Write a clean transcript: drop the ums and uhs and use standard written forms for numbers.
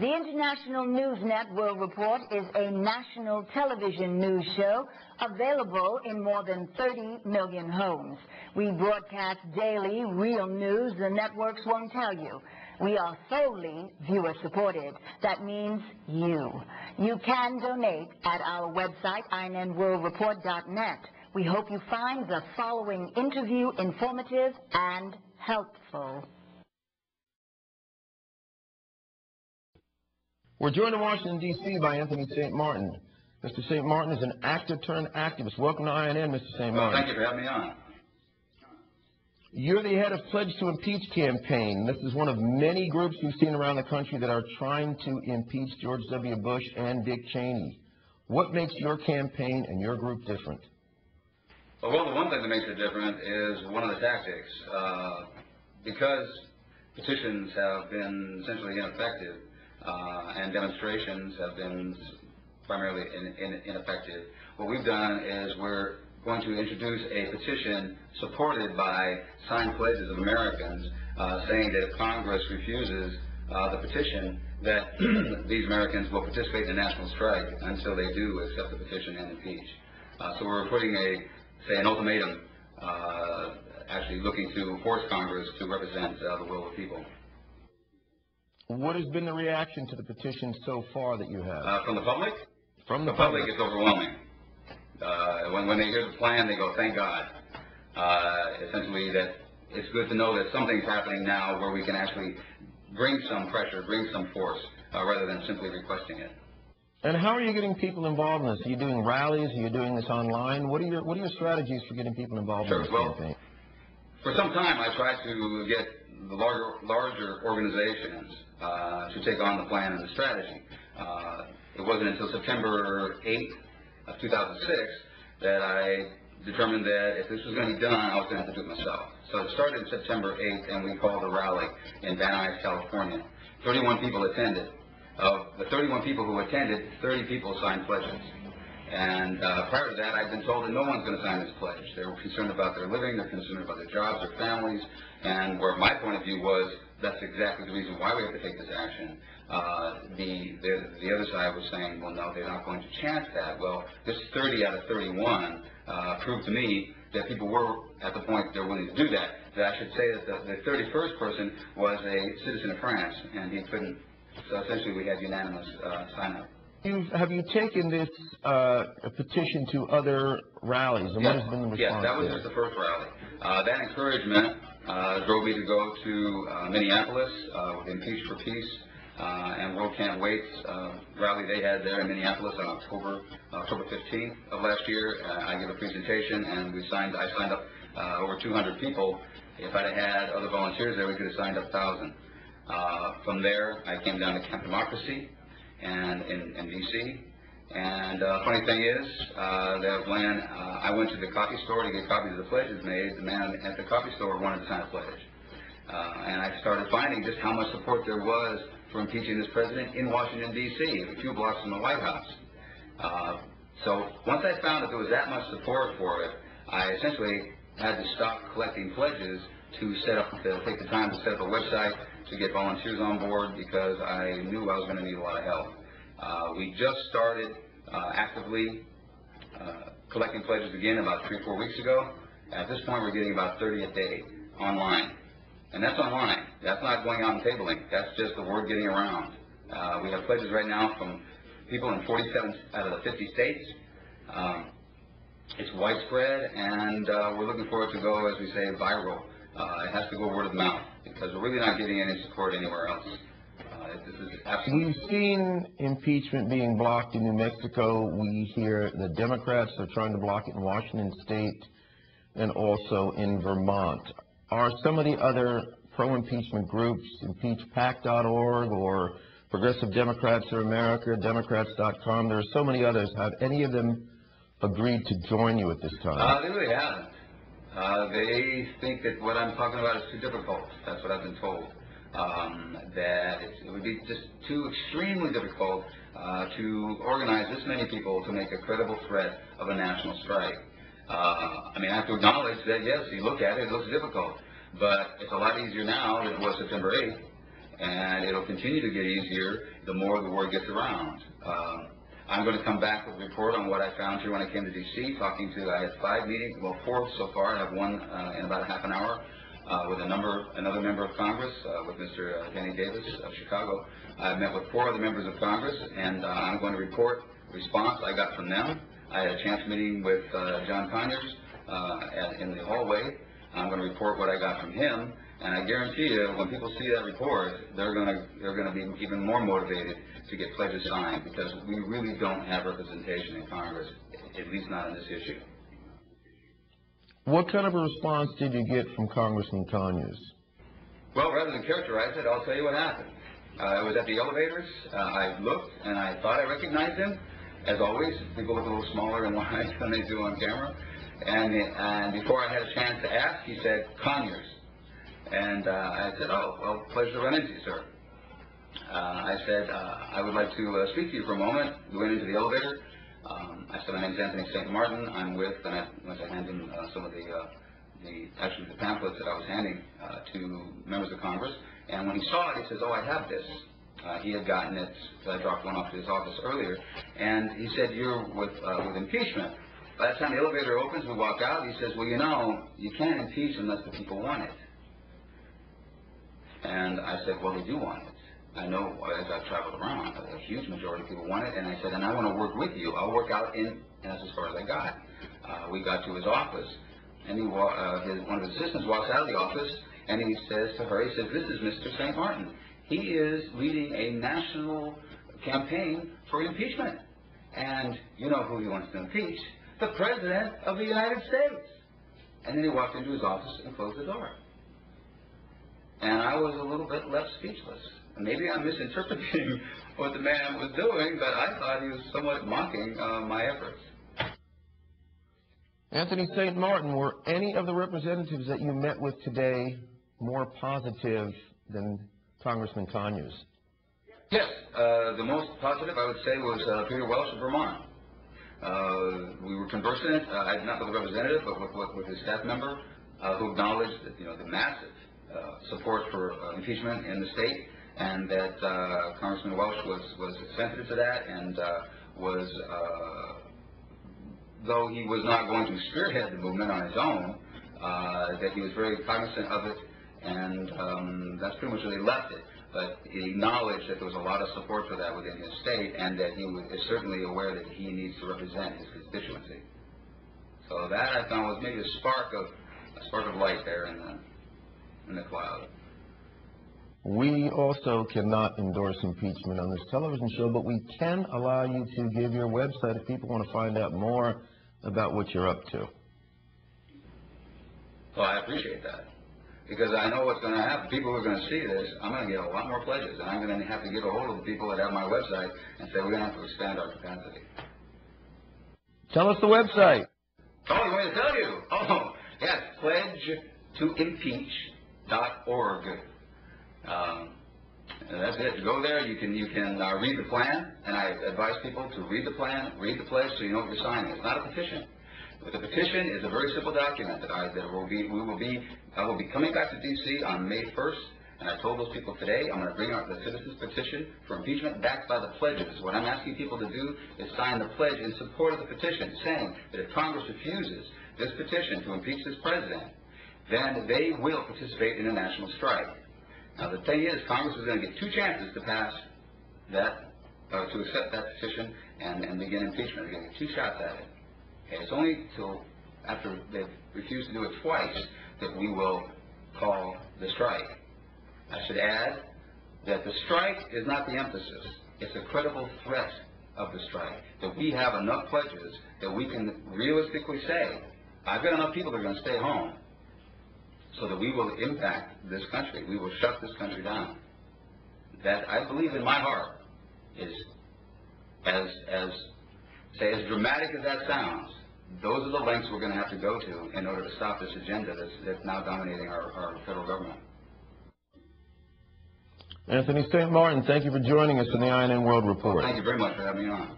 The International News Net World Report is a national television news show available in more than 30 million homes. We broadcast daily real news the networks won't tell you. We are solely viewer-supported. That means you. You can donate at our website, INNWorldReport.net. We hope you find the following interview informative and helpful. We're joined in Washington, D.C. by Anthony St. Martin. Mr. St. Martin is an actor turned activist. Welcome to INN, Mr. St. Martin. Thank you for having me on. You're the head of Pledge to Impeach campaign. This is one of many groups we've seen around the country that are trying to impeach George W. Bush and Dick Cheney. What makes your campaign and your group different? Well, the one thing that makes it different is one of the tactics. Because petitions have been essentially ineffective, and demonstrations have been primarily ineffective, what we've done is we're going to introduce a petition supported by signed pledges of Americans saying that if Congress refuses the petition, that these Americans will participate in a national strike until they do accept the petition and impeach. So we're putting an ultimatum, actually looking to force Congress to represent the will of the people. What has been the reaction to the petition so far that you have? From the public? From the public, it's overwhelming. When they hear the plan, they go, thank God. Essentially, that it's good to know that something's happening now where we can actually bring some pressure, bring some force, rather than simply requesting it. And how are you getting people involved in this? Are you doing rallies? Are you doing this online? What are your strategies for getting people involved in this campaign? For some time, I tried to get the larger organizations to take on the plan and the strategy. It wasn't until September 8th of 2006 that I determined that if this was going to be done, I was going to have to do it myself. So it started September 8th, and we called a rally in Van Nuys, California. 31 people attended. Of the 31 people who attended, 30 people signed pledges. And prior to that, I'd been told that no one's going to sign this pledge. They were concerned about their living, they're concerned about their jobs, their families, and where my point of view was, that's exactly the reason why we have to take this action. The other side was saying, well, no, they're not going to chance that. Well, this 30 out of 31 proved to me that people were at the point they're willing to do that. That I should say that the 31st person was a citizen of France, and he couldn't. So essentially, we had unanimous sign-up. Have you taken this petition to other rallies, and what has been the response? Yes, that was just the first rally. That encouragement drove me to go to Minneapolis with Impeach for Peace and World Can't Wait's rally they had there in Minneapolis on October 15th of last year. I gave a presentation, and I signed up over 200 people. If I'd had other volunteers there, we could have signed up 1,000. From there, I came down to Camp Democracy and in D.C. And funny thing is that when I went to the copy store to get copies of the pledges made, the man at the copy store wanted to sign a pledge. And I started finding just how much support there was for impeaching this president in Washington, D.C., a few blocks from the White House. So once I found that there was that much support for it, I essentially had to stop collecting pledges to take the time to set up a website, to get volunteers on board, because I knew I was going to need a lot of help. We just started actively collecting pledges again about 3 or 4 weeks ago. At this point, we're getting about 30 a day online. And that's online. That's not going out and tabling. That's just the word getting around. We have pledges right now from people in 47 out of the 50 states. It's widespread, and we're looking for it to go, as we say, viral. It has to go word of mouth, because we're really not getting any support anywhere else. This is absolutely. We've seen impeachment being blocked in New Mexico. We hear the Democrats are trying to block it in Washington State and also in Vermont. Are some of the other pro-impeachment groups, impeachpac.org or Progressive Democrats of America, Democrats.com, there are so many others, have any of them agreed to join you at this time? They really haven't. They think that what I'm talking about is too difficult. That's what I've been told. That it would be just too extremely difficult to organize this many people to make a credible threat of a national strike. I mean, I have to acknowledge that, yes, you look at it, it looks difficult. But it's a lot easier now than it was September 8th. and it'll continue to get easier the more the word gets around. I'm going to come back with a report on what I found here when I came to D.C. I had 5 meetings, well, 4 so far. I have one in about a half an hour with another member of Congress, with Mr. Danny Davis of Chicago. I've met with 4 other members of Congress, and I'm going to report the response I got from them. I had a chance meeting with John Conyers in the hallway. I'm going to report what I got from him, and I guarantee you, when people see that report, they're going to be even more motivated to get pledges signed, because we really don't have representation in Congress, at least not on this issue. What kind of a response did you get from Congressman Conyers? Well, rather than characterize it, I'll tell you what happened. I was at the elevators. I looked, and I thought I recognized him. As always, people look a little smaller and wide than they do on camera. And before I had a chance to ask, he said, "Conyers." And I said, "Oh, well, pleasure to run into you, sir." I said, "I would like to speak to you for a moment." We went into the elevator. I said, "My name is Anthony St. Martin. I'm with," and I went to hand him some of the pamphlets that I was handing to members of Congress. And when he saw it, he says, "Oh, I have this." He had gotten it, so I dropped one off to his office earlier. And he said, "You're with impeachment." By the time the elevator opens, we walk out, he says, "Well, you know, you can't impeach unless the people want it." And I said, "Well, they do want it. I know as I've traveled around, a huge majority of people want it." And I said, "And I want to work with you. I'll work out in," and that's as far as I got. We got to his office, and one of his assistants walks out of the office, and he says to her, he says, "This is Mr. St. Martin. He is leading a national campaign for impeachment. And you know who he wants to impeach? The President of the United States." And then he walked into his office and closed the door. And I was a little bit left speechless. And maybe I'm misinterpreting what the man was doing, but I thought he was somewhat mocking my efforts. Anthony St. Martin, were any of the representatives that you met with today more positive than Congressman Conyers? Yes. The most positive, I would say, was Peter Welch of Vermont. We were conversant, not with the representative, but with his staff member, who acknowledged that, the massive support for impeachment in the state, and that Congressman Welch was sensitive to that, and though he was not going to spearhead the movement on his own, that he was very cognizant of it, and that's pretty much where they left it. But he acknowledged that there was a lot of support for that within his state, and that he is certainly aware that he needs to represent his constituency. So that, I found, was maybe a spark of light there in the cloud. We also cannot endorse impeachment on this television show, but we can allow you to give your website if people want to find out more about what you're up to. Well, I appreciate that, because I know what's going to happen. People who are going to see this, I'm going to get a lot more pledges, and I'm going to have to get a hold of the people that have my website and say, we're going to have to expand our capacity. Tell us the website. Oh, you want me to tell you? Oh, yes, pledgetoimpeach.org. That's it. Go there. You can read the plan, and I advise people to read the plan, read the pledge, so you know what you're signing. It's not a petition. But the petition is a very simple document I will be coming back to D.C. on May 1st, and I told those people today I'm going to bring out the citizens' petition for impeachment backed by the pledges. What I'm asking people to do is sign the pledge in support of the petition, saying that if Congress refuses this petition to impeach this president, then they will participate in a national strike. Now, the thing is, Congress is going to get 2 chances to pass that, to accept that petition and begin impeachment. They're going to get 2 shots at it. Okay, it's only till after they've refused to do it twice that we will call the strike. I should add that the strike is not the emphasis. It's a credible threat of the strike. That we have enough pledges that we can realistically say, I've got enough people that are going to stay home, so that we will impact this country. We will shut this country down. That, I believe in my heart, is as dramatic as that sounds, those are the lengths we're going to have to go to in order to stop this agenda that's now dominating our federal government. Anthony St. Martin, thank you for joining us in the INN World Report. Thank you very much for having me on.